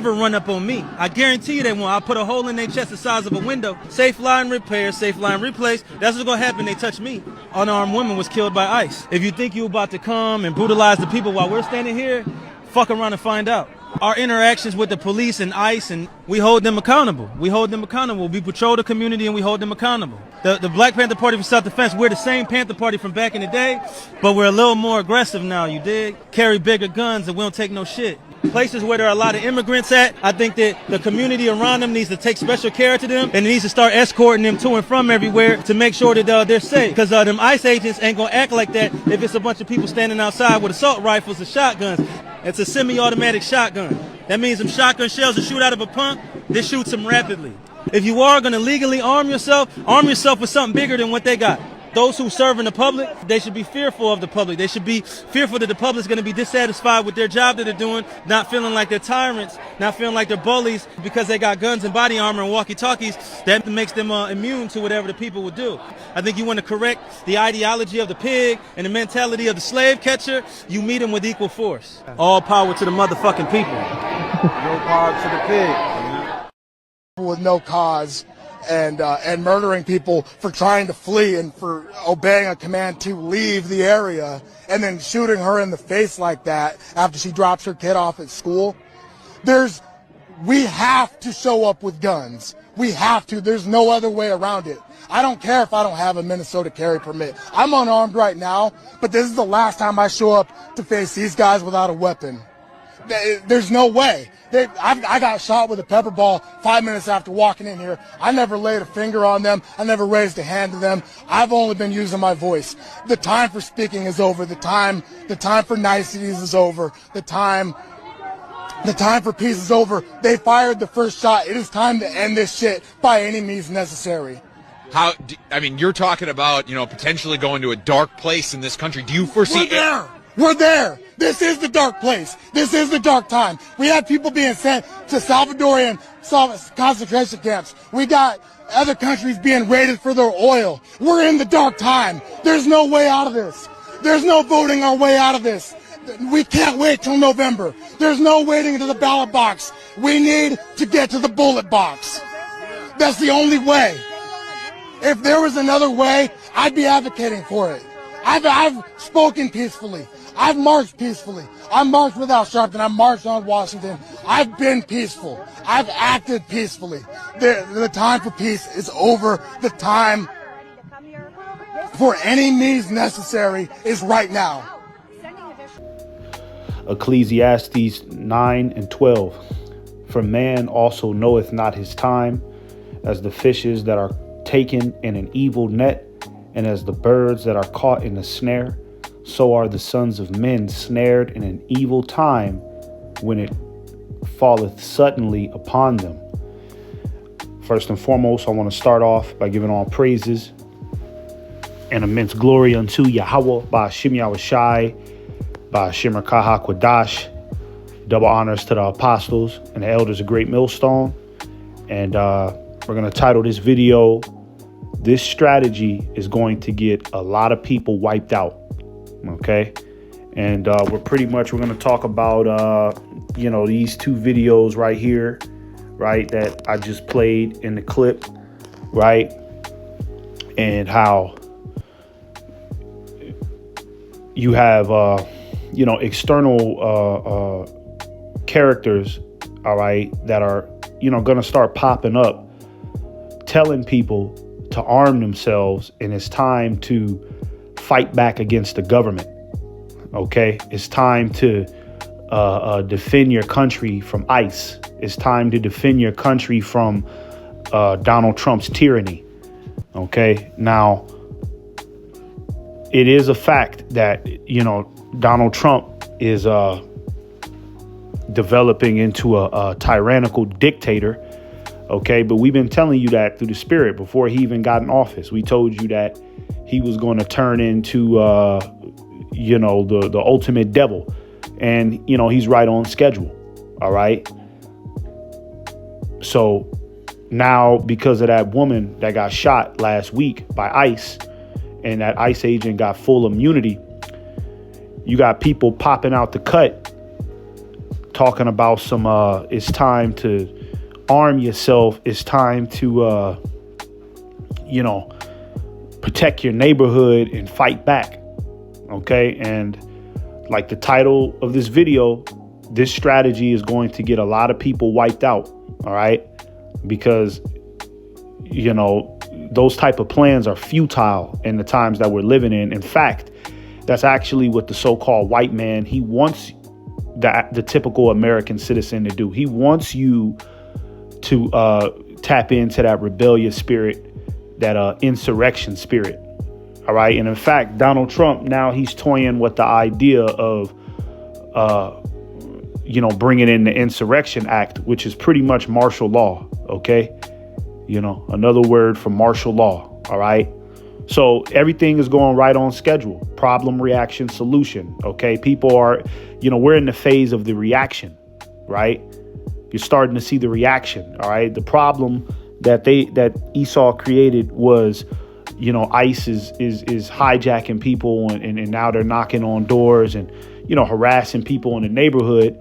never run up on me. I guarantee you they won't. I'll put a hole in their chest the size of a window. Safe line repair, safe line replace. That's what's gonna happen. They touch me. Unarmed woman was killed by ICE. If you think you're about to come and brutalize the people while we're standing here, fuck around and find out. Our interactions with the police and ICE, and we hold them accountable. We hold them accountable. We patrol the community and we hold them accountable. The Black Panther Party for Self-Defense, we're the same Panther Party from back in the day, but we're a little more aggressive now, you dig? Carry bigger guns and we don't take no shit. Places where there are a lot of immigrants at, I think that the community around them needs to take special care to them and it needs to start escorting them to and from everywhere to make sure that they're safe. Because them ICE agents ain't gonna act like that if it's a bunch of people standing outside with assault rifles and shotguns. It's a semi-automatic shotgun. That means them shotgun shells that shoot out of a pump, they shoot them rapidly. If you are gonna legally arm yourself with something bigger than what they got. Those who serve in the public, they should be fearful of the public. They should be fearful that the public's going to be dissatisfied with their job that they're doing, not feeling like they're tyrants, not feeling like they're bullies because they got guns and body armor and walkie-talkies. That makes them immune to whatever the people would do. I think you want to correct the ideology of the pig and the mentality of the slave catcher, you meet them with equal force. All power to the motherfucking people. No power to the pig. With no cause. And murdering people for trying to flee and for obeying a command to leave the area and then shooting her in the face like that after she drops her kid off at school. We have to show up with guns. We have to. There's no other way around it. I don't care if I don't have a Minnesota carry permit. I'm unarmed right now, but this is the last time I show up to face these guys without a weapon. There's no way. I got shot with a pepper ball 5 minutes after walking in here. I never laid a finger on them. I never raised a hand to them. I've only been using my voice. The time for speaking is over. The time for niceties is over. The time for peace is over. They fired the first shot. It is time to end this shit by any means necessary. You're talking about, potentially going to a dark place in this country. Do you foresee We're there. This is the dark place. This is the dark time. We have people being sent to Salvadorian concentration camps. We got other countries being raided for their oil. We're in the dark time. There's no way out of this. There's no voting our way out of this. We can't wait till November. There's no waiting to the ballot box. We need to get to the bullet box. That's the only way. If there was another way, I'd be advocating for it. I've spoken peacefully. I've marched peacefully. I marched with Al Sharpton. I marched on Washington. I've been peaceful. I've acted peacefully. The time for peace is over. The time for any means necessary is right now. Ecclesiastes 9:12. For man also knoweth not his time, as the fishes that are taken in an evil net, and as the birds that are caught in a snare. So are the sons of men snared in an evil time when it falleth suddenly upon them. First and foremost, I want to start off by giving all praises and immense glory unto Yahweh, by Hashem Yahushai, by Hashem Rakaha Kwadash. Double honors to the apostles and the elders of Great Millstone. And we're going to title this video, "This strategy is going to get a lot of people wiped out." Okay. And we're going to talk about, these two videos right here, right, that I just played in the clip, right, and how you have, external characters, all right, that are, going to start popping up, telling people to arm themselves, and it's time to fight back against the government. Okay, it's time to defend your country from ICE. It's time to defend your country from Donald Trump's tyranny. Okay, now it is a fact that Donald Trump is developing into a tyrannical dictator. Okay, but we've been telling you that through the spirit before he even got in office. We told you that he was going to turn into, the ultimate devil. And, he's right on schedule. All right. So now, because of that woman that got shot last week by ICE, and that ICE agent got full immunity, you got people popping out the cut talking about some it's time to arm yourself. It's time to protect your neighborhood and fight back. Okay, and like the title of this video, this strategy is going to get a lot of people wiped out. All right, because those type of plans are futile in the times that we're living in. In fact, that's actually what the so-called white man, he wants the typical American citizen to do. He wants you to tap into that rebellious spirit, that insurrection spirit. All right. And in fact, Donald Trump, now he's toying with the idea of, bringing in the Insurrection Act, which is pretty much martial law. OK, another word for martial law. All right. So everything is going right on schedule. Problem, reaction, solution. OK, people are, we're in the phase of the reaction. Right. You're starting to see the reaction. All right. The problem that Esau created was, ICE is hijacking people and now they're knocking on doors and, harassing people in the neighborhood.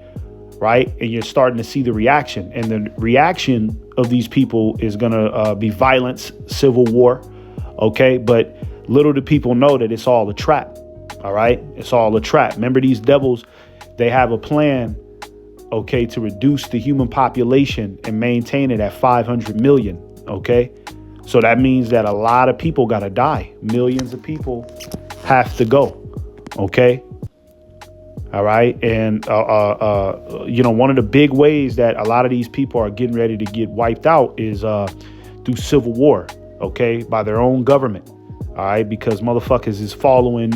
Right. And you're starting to see the reaction, and the reaction of these people is going to be violence, civil war. OK, but little do people know that it's all a trap. All right. It's all a trap. Remember, these devils, they have a plan, OK, to reduce the human population and maintain it at 500 million. OK, so that means that a lot of people got to die. Millions of people have to go. OK. All right. And, one of the big ways that a lot of these people are getting ready to get wiped out is through civil war. OK, by their own government. All right. Because motherfuckers is following,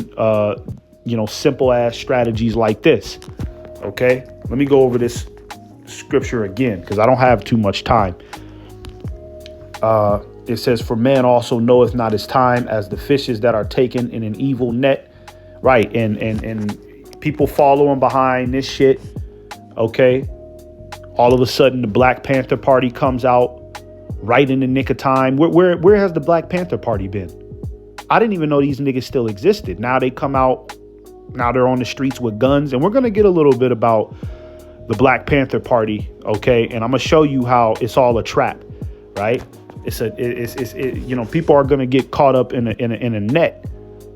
simple ass strategies like this. OK, let me go over this scripture again, because I don't have too much time. It says, for man also knoweth not his time, as the fishes that are taken in an evil net. Right. And people following behind this shit. OK, all of a sudden the Black Panther Party comes out right in the nick of time. Where has the Black Panther Party been? I didn't even know these niggas still existed. Now they come out. Now they're on the streets with guns. And we're going to get a little bit about the Black Panther Party. OK, and I'm going to show you how it's all a trap. Right. People are going to get caught up in a net.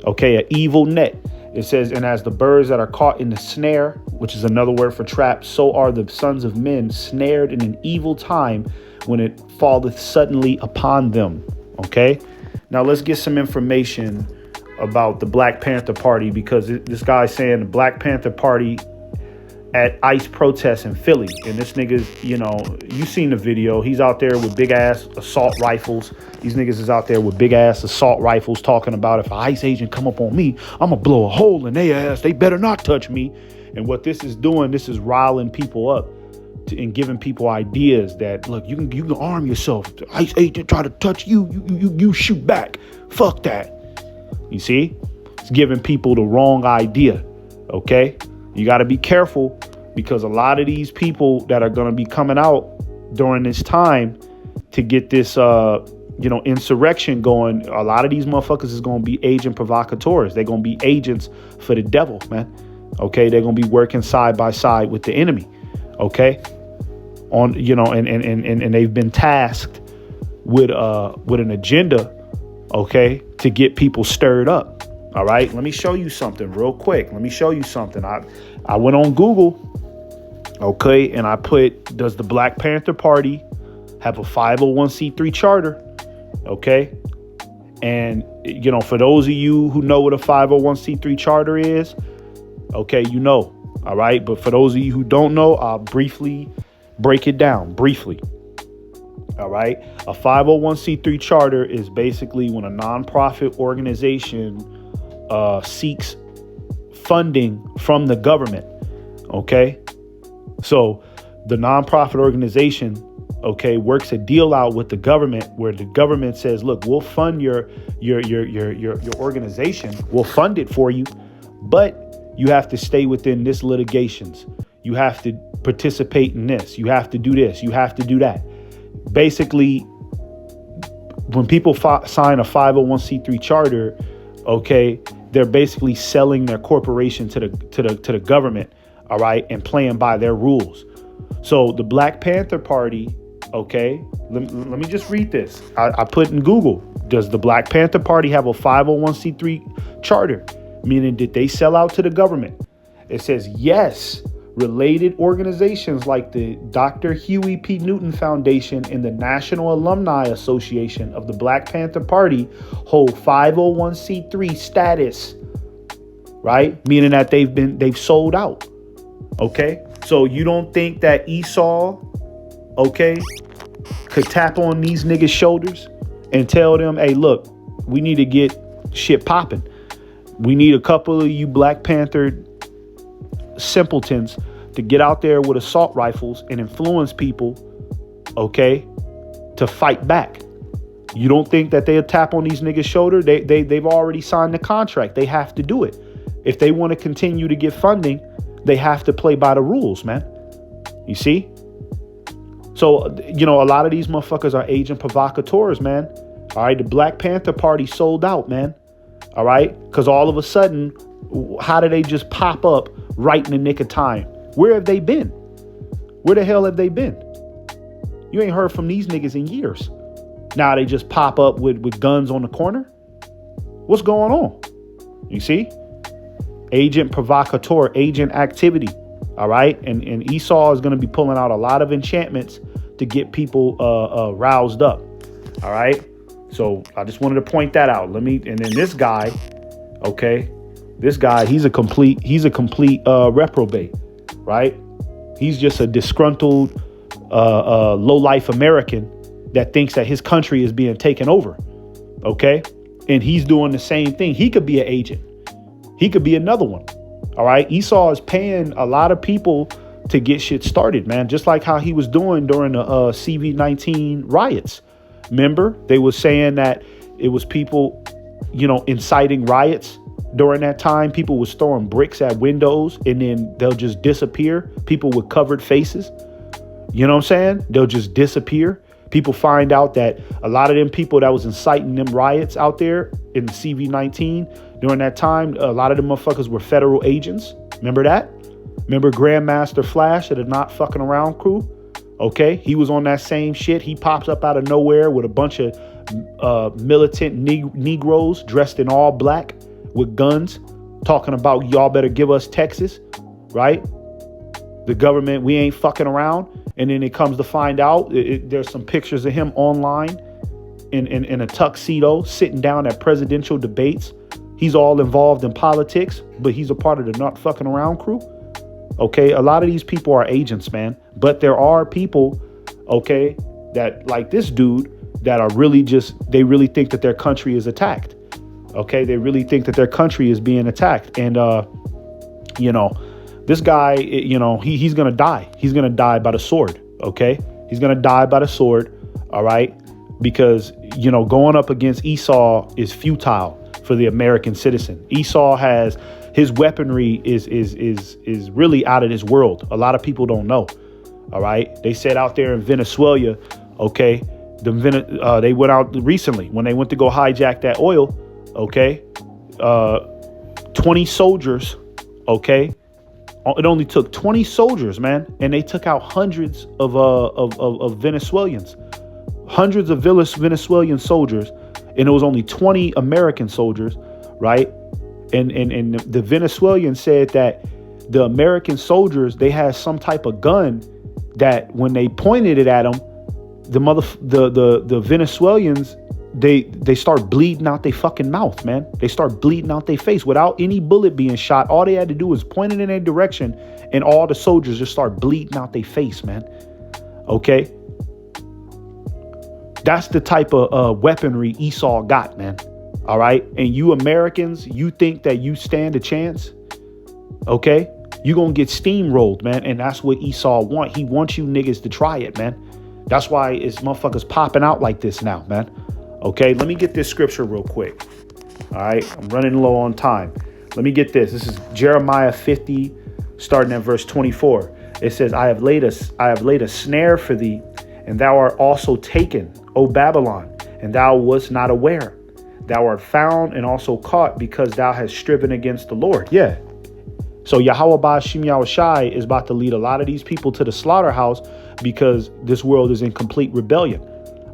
OK, an evil net. It says, and as the birds that are caught in the snare, which is another word for trap, so are the sons of men snared in an evil time when it falleth suddenly upon them. OK, now let's get some information about the Black Panther Party, because this guy's saying the Black Panther Party at ICE protests in Philly. And this nigga's, you seen the video. He's out there with big ass assault rifles. These niggas is out there with big ass assault rifles talking about, if an ICE agent come up on me, I'm gonna blow a hole in their ass. They better not touch me. And what this is doing, this is riling people up and giving people ideas that, look, you can arm yourself. The ICE agent try to touch you, you shoot back. Fuck that. You see, it's giving people the wrong idea. Okay, you got to be careful, because a lot of these people that are going to be coming out during this time to get this, insurrection going, a lot of these motherfuckers is going to be agent provocateurs. They're going to be agents for the devil, man. OK, they're going to be working side by side with the enemy. OK, and they've been tasked with an agenda. OK, to get people stirred up. All right. Let me show you something real quick. Let me show you something. I went on Google. OK, and I put, does the Black Panther Party have a 501c3 charter? OK. And, for those of you who know what a 501c3 charter is, OK, all right. But for those of you who don't know, I'll briefly break it down briefly. All right. A 501c3 charter is basically when a nonprofit organization seeks funding from the government. OK, so the nonprofit organization, OK, works a deal out with the government where the government says, look, we'll fund your organization. We'll fund it for you. But you have to stay within this litigations. You have to participate in this. You have to do this. You have to do that. Basically, when people sign a 501c3 charter, OK, they're basically selling their corporation to the government. all right, and playing by their rules. So the Black Panther Party, okay, let me just read this. I put in Google, does the Black Panther Party have a 501c3 charter? Meaning, did they sell out to the government? It says, yes, related organizations like the Dr. Huey P. Newton Foundation and the National Alumni Association of the Black Panther Party hold 501c3 status, right? Meaning that they've sold out. Okay. So you don't think that Esau, okay, could tap on these niggas' shoulders and tell them, hey, look, we need to get shit popping. We need a couple of you Black Panther simpletons to get out there with assault rifles and influence people, okay, to fight back. You don't think that they'll tap on these niggas' shoulder? They've already signed the contract. They have to do it. If they want to continue to get funding, they have to play by the rules, man. You see? So, you know, a lot of these motherfuckers are agent provocateurs, man. All right. The Black Panther Party sold out, man. All right. Because all of a sudden, how do they just pop up right in the nick of time? Where have they been? Where the hell have they been? You ain't heard from these niggas in years. Now they just pop up with guns on the corner. What's going on? You see? Agent provocateur, agent activity. All right. And Esau is going to be pulling out a lot of enchantments to get people roused up. All right. So I just wanted to point that out. And then this guy, okay, this guy, he's a complete reprobate, right? He's just a disgruntled, low-life American that thinks that his country is being taken over. Okay. And he's doing the same thing. He could be an agent. He could be another one. All right. Esau is paying a lot of people to get shit started, man. Just like how he was doing during the CV-19 riots. Remember, they were saying that it was people, you know, inciting riots during that time. People was throwing bricks at windows and then they'll just disappear. People with covered faces. You know what I'm saying? They'll just disappear. People find out that a lot of them people that was inciting them riots out there in the CV-19 during that time, a lot of them motherfuckers were federal agents. Remember that? Remember Grandmaster Flash of the Not Fucking Around crew? Okay, he was on that same shit. He pops up out of nowhere with a bunch of militant Negroes dressed in all black with guns, talking about y'all better give us Texas, right? The government, we ain't fucking around. And then it comes to find out, there's some pictures of him online in a tuxedo sitting down at presidential debates. He's all involved in politics, but he's a part of the Not Fucking Around crew. Okay, a lot of these people are agents, man. But there are people, okay, that like this dude that are really they really think that their country is attacked. Okay, they really think that their country is being attacked. And, you know, this guy, you know, he's going to die. He's going to die by the sword. Okay, he's going to die by the sword. All right, because, you know, going up against Esau is futile for the American citizen. Esau has his weaponry is really out of this world. A lot of people don't know. All right. They said out there in Venezuela, OK, they went out recently when they went to go hijack that oil. OK, 20 soldiers. OK, it only took 20 soldiers, man. And they took out hundreds of Venezuelans, hundreds of Venezuelan soldiers. And it was only 20 American soldiers. Right. And the Venezuelans said that the American soldiers, they had some type of gun that when they pointed it at them, the Venezuelans, they start bleeding out their fucking mouth, man. They start bleeding out their face without any bullet being shot. All they had to do was point it in their direction and all the soldiers just start bleeding out their face, man. Okay. That's the type of weaponry Esau got, man. All right. And you Americans, you think that you stand a chance. OK, you're going to get steamrolled, man. And that's what Esau want. He wants you niggas to try it, man. That's why it's motherfuckers popping out like this now, man. OK, let me get this scripture real quick. All right. I'm running low on time. Let me get this. This is Jeremiah 50, starting at verse 24. It says, I have laid a snare for thee, and thou art also taken, O Babylon, and thou wast not aware. Thou art found and also caught because thou hast striven against the Lord. Yeah. So Yahweh Ba'Shem Yahushai is about to lead a lot of these people to the slaughterhouse because this world is in complete rebellion,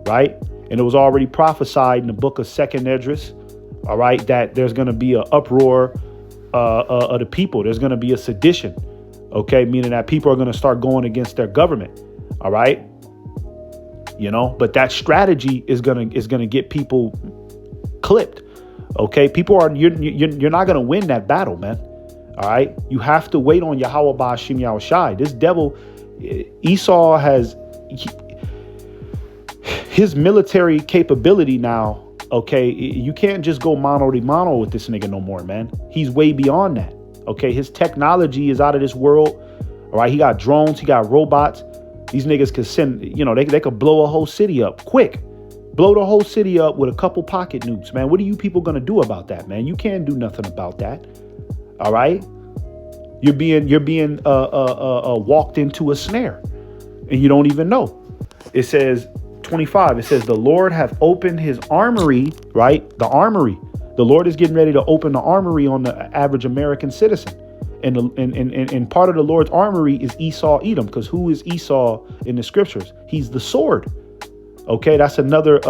right? And it was already prophesied in the book of Second Esdras, all right, that there's going to be an uproar of the people. There's going to be a sedition, okay, meaning that people are going to start going against their government, all right? You know, but that strategy is going to get people clipped, okay? You're not going to win that battle, man. All right. You have to wait on Yahweh Ba'Shem Yahushai. This devil, Esau has his military capability now. OK, you can't just go mano a mano with this nigga no more, man. He's way beyond that. OK, his technology is out of this world. All right. He got drones. He got robots. These niggas could send, you know, they could blow a whole city up quick. Blow the whole city up with a couple pocket nukes, man. What are you people going to do about that, man? You can't do nothing about that. All right. You're being walked into a snare and you don't even know. It says 25. It says the Lord hath opened his armory, right? The armory. The Lord is getting ready to open the armory on the average American citizen. And part of the Lord's armory is Esau Edom, because who is Esau in the scriptures? He's the sword. OK, that's another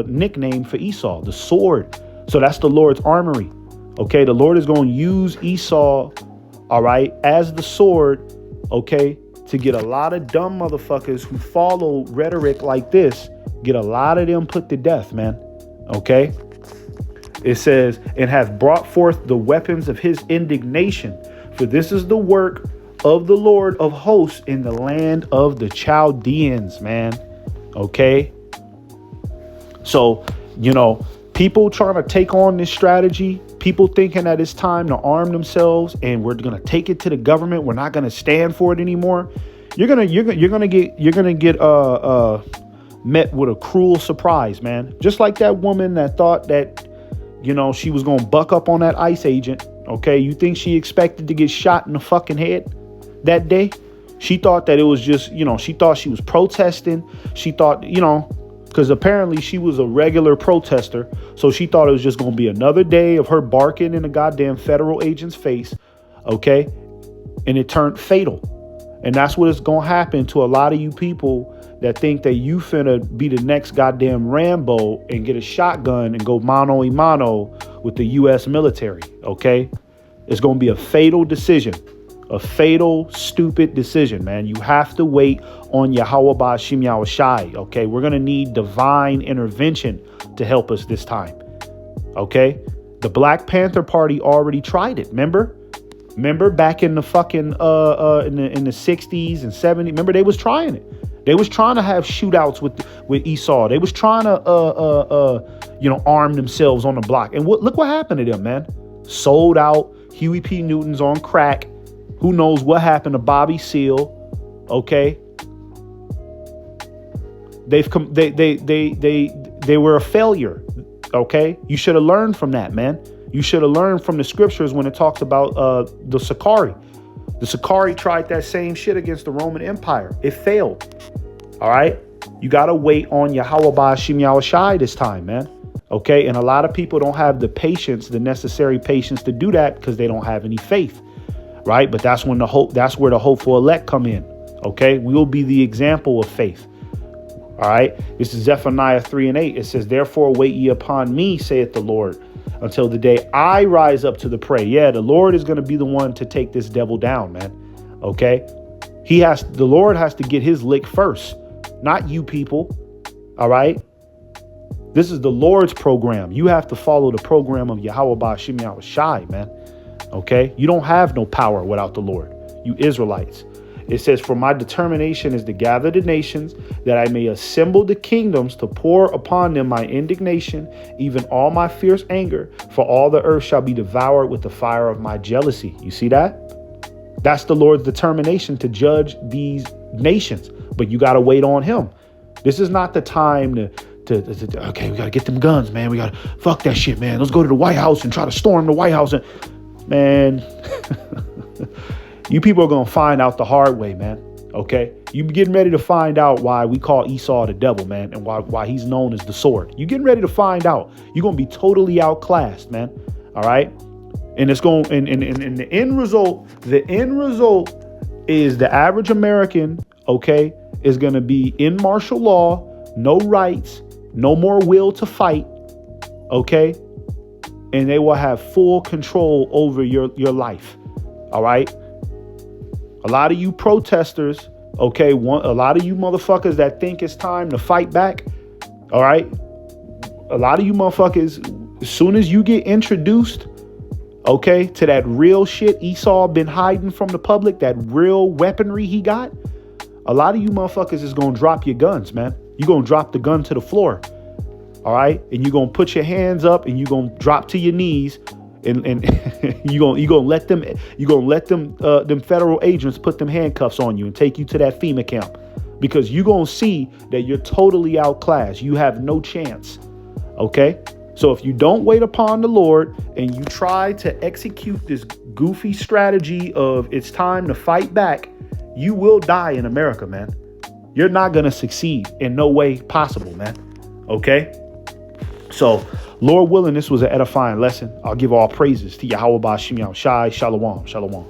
nickname for Esau, the sword. So that's the Lord's armory. OK, the Lord is going to use Esau, all right, as the sword, OK, to get a lot of dumb motherfuckers who follow rhetoric like this, get a lot of them put to death, man. OK, it says, and hath brought forth the weapons of his indignation, for this is the work of the Lord of hosts in the land of the Chaldeans, man. OK, so, you know, people trying to take on this strategy, people thinking that it's time to arm themselves and we're going to take it to the government. We're not going to stand for it anymore. You're going to get met with a cruel surprise, man. Just like that woman that thought that, you know, she was going to buck up on that ICE agent. OK, you think she expected to get shot in the fucking head that day? She thought that it was just, you know, she thought she was protesting. She thought, you know, because apparently she was a regular protester. So she thought it was just going to be another day of her barking in a goddamn federal agent's face. OK, and it turned fatal. And that's what is going to happen to a lot of you people that think that you finna be the next goddamn Rambo and get a shotgun and go mano a mano with the U.S. military. OK, it's going to be a fatal decision. A fatal, stupid decision, man. You have to wait on Yahweh Ba'Shem Yahushai. OK, we're going to need divine intervention to help us this time. OK, the Black Panther Party already tried it. Remember back in the fucking in the 60s and 70s. Remember, they was trying it. They was trying to have shootouts with Esau. They was trying to you know, arm themselves on the block. And look what happened to them, man. Sold out. Huey P. Newton's on crack. Who knows what happened to Bobby Seale? OK, they were a failure. OK, you should have learned from that, man. You should have learned from the scriptures when it talks about the Sicarii. The Sicarii tried that same shit against the Roman Empire. It failed. All right. You got to wait on Yahweh Ba'Shem Yahushai this time, man. OK, and a lot of people don't have the patience, the necessary patience to do that because they don't have any faith. Right. But that's when that's where the hopeful elect come in. OK, we will be the example of faith. All right. This is Zephaniah 3:8. It says, therefore, wait ye upon me, saith the Lord, until the day I rise up to the prey. Yeah, the Lord is going to be the one to take this devil down, man. OK, the Lord has to get his lick first, not you people. All right. This is the Lord's program. You have to follow the program of Yahweh Ba'Shem Yahushai, man. OK, you don't have no power without the Lord, you Israelites. It says, for my determination is to gather the nations, that I may assemble the kingdoms, to pour upon them my indignation, even all my fierce anger, for all the earth shall be devoured with the fire of my jealousy. You see that? That's the Lord's determination to judge these nations. But you got to wait on him. This is not the time to okay, we got to get them guns, man. We got to fuck that shit, man. Let's go to the White House and try to storm the White House. And man, you people are going to find out the hard way, man. OK, you getting ready to find out why we call Esau the devil, man, and why he's known as the sword. You getting ready to find out. You're going to be totally outclassed, man. All right. And it's going, and the end result is the average American, okay, is going to be in martial law, no rights, no more will to fight, okay? And they will have full control over your life, all right? A lot of you protesters, okay, a lot of you motherfuckers that think it's time to fight back, all right? A lot of you motherfuckers, as soon as you get introduced, okay, to that real shit Esau been hiding from the public, that real weaponry he got, a lot of you motherfuckers is going to drop your guns, man. You're going to drop the gun to the floor, all right? And you're going to put your hands up and you're going to drop to your knees and you're going to let them federal agents put them handcuffs on you and take you to that FEMA camp, because you're going to see that you're totally outclassed. You have no chance, okay? So if you don't wait upon the Lord and you try to execute this goofy strategy of it's time to fight back, you will die in America, man. You're not going to succeed in no way possible, man. Okay? So, Lord willing, this was an edifying lesson. I'll give all praises to Yahweh Ba'Shem Yahushai. Shalom. Shalom.